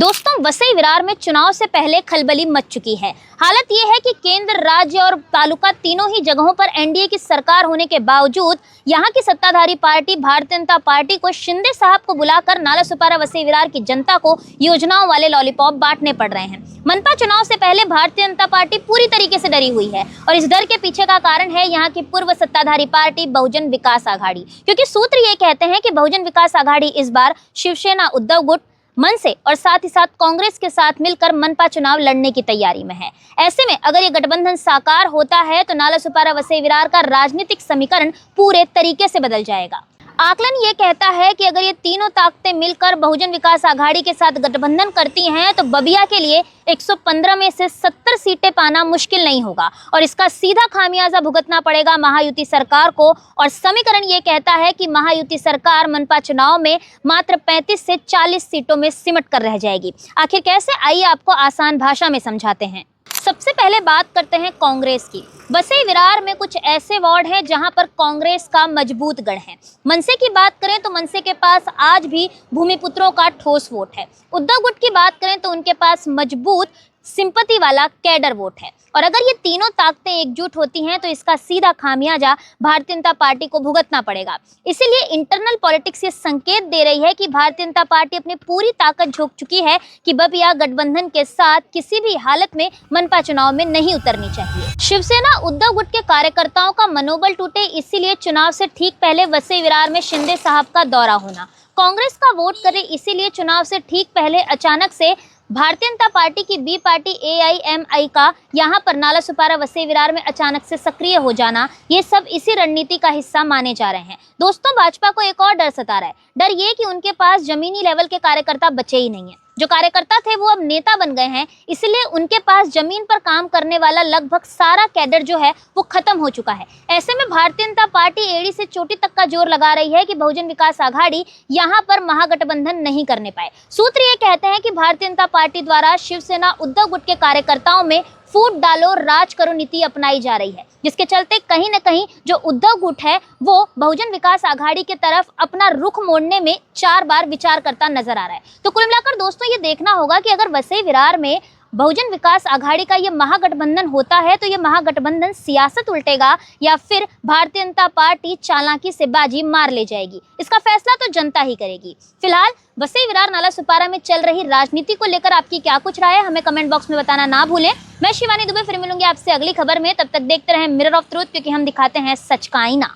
दोस्तों, वसई विरार में चुनाव से पहले खलबली मच चुकी है। हालत ये है कि केंद्र, राज्य और तालुका तीनों ही जगहों पर एनडीए की सरकार होने के बावजूद यहां की सत्ताधारी पार्टी भारतीय जनता पार्टी को शिंदे साहब को बुलाकर नालासोपारा वसई विरार की जनता को योजनाओं वाले लॉलीपॉप बांटने पड़ रहे हैं। मनपा चुनाव से पहले भारतीय जनता पार्टी पूरी तरीके से डरी हुई है और इस डर के पीछे का कारण है यहाँ की पूर्व सत्ताधारी पार्टी बहुजन विकास आघाड़ी, क्योंकि सूत्र ये कहते हैं कि बहुजन विकास आघाड़ी इस बार शिवसेना, उद्धव गुट, मनसे और साथ ही साथ कांग्रेस के साथ मिलकर मनपा चुनाव लड़ने की तैयारी में है। ऐसे में अगर ये गठबंधन साकार होता है तो नालासोपारा वसई विरार का राजनीतिक समीकरण पूरे तरीके से बदल जाएगा। आकलन ये कहता है कि अगर ये तीनों ताकतें मिलकर बहुजन विकास आघाड़ी के साथ गठबंधन करती हैं तो बबिया के लिए 115 में से 70 सीटें पाना मुश्किल नहीं होगा और इसका सीधा खामियाजा भुगतना पड़ेगा महायुति सरकार को। और समीकरण ये कहता है कि महायुति सरकार मनपा चुनाव में मात्र 35 से 40 सीटों में सिमट कर रह जाएगी। आखिर कैसे, आइए आपको आसान भाषा में समझाते हैं। सबसे पहले बात करते हैं कांग्रेस की। वसई विरार में कुछ ऐसे वार्ड हैं जहां पर कांग्रेस का मजबूत गढ़ है। मनसे की बात करें तो मनसे के पास आज भी भूमिपुत्रों का ठोस वोट है। उद्धव गुट की बात करें तो उनके पास मजबूत सिंपति वाला कैडर वोट है। और अगर ये तीनों ताकतें एकजुट होती हैं तो इसका सीधा खामियाजा भारतीय जनता पार्टी को भुगतना पड़ेगा। इसीलिए इंटरनल पॉलिटिक्स ये संकेत दे रही है कि भारतीय जनता पार्टी अपनी पूरी ताकत झोंक चुकी है कि बबिया गठबंधन के साथ किसी भी हालत में मनपा चुनाव में नहीं उतरनी चाहिए। शिवसेना, उद्धव गुट के कार्यकर्ताओं का मनोबल टूटे, इसीलिए चुनाव से ठीक पहले वसई विरार में शिंदे साहब का दौरा होना। कांग्रेस का वोट करे, इसीलिए चुनाव से ठीक पहले अचानक से भारतीय जनता पार्टी की बी पार्टी AIMI का यहां पर नालासोपारा वसई विरार में अचानक से सक्रिय हो जाना, ये सब इसी रणनीति का हिस्सा माने जा रहे हैं। दोस्तों, भाजपा को एक और डर सता रहा है। डर ये कि उनके पास जमीनी लेवल के कार्यकर्ता बचे ही नहीं है। जो कार्यकर्ता थे वो अब नेता बन गए हैं, इसलिए उनके पास जमीन पर काम करने वाला लगभग सारा कैडर जो है वो खत्म हो चुका है। ऐसे में भारतीय जनता पार्टी एड़ी से चोटी तक का जोर लगा रही है कि बहुजन विकास आघाड़ी यहाँ पर महागठबंधन नहीं करने पाए। सूत्र ये कहते हैं कि भारतीय जनता पार्टी द्वारा शिवसेना, उद्धव गुट के कार्यकर्ताओं में फूट डालो, राज करो नीति अपनाई जा रही है, जिसके चलते कहीं न कहीं जो उद्धव गुट है वो बहुजन विकास आघाड़ी के तरफ अपना रुख मोड़ने में 4 बार विचार करता नजर आ रहा है। तो कुल मिलाकर दोस्तों, ये देखना होगा कि अगर वसई विरार में बहुजन विकास आघाड़ी का ये महागठबंधन होता है तो ये महागठबंधन सियासत उल्टेगा या फिर भारतीय जनता पार्टी चालाकी से बाजी मार ले जाएगी। इसका फैसला तो जनता ही करेगी। फिलहाल वसई विरार नालासोपारा में चल रही राजनीति को लेकर आपकी क्या कुछ राय है, हमें कमेंट बॉक्स में बताना ना भूलें। मैं शिवानी दुबे फिर मिलूंगी आपसे अगली खबर में। तब तक देखते रहें मिरर ऑफ ट्रूथ, क्योंकि हम दिखाते हैं सच का आईना।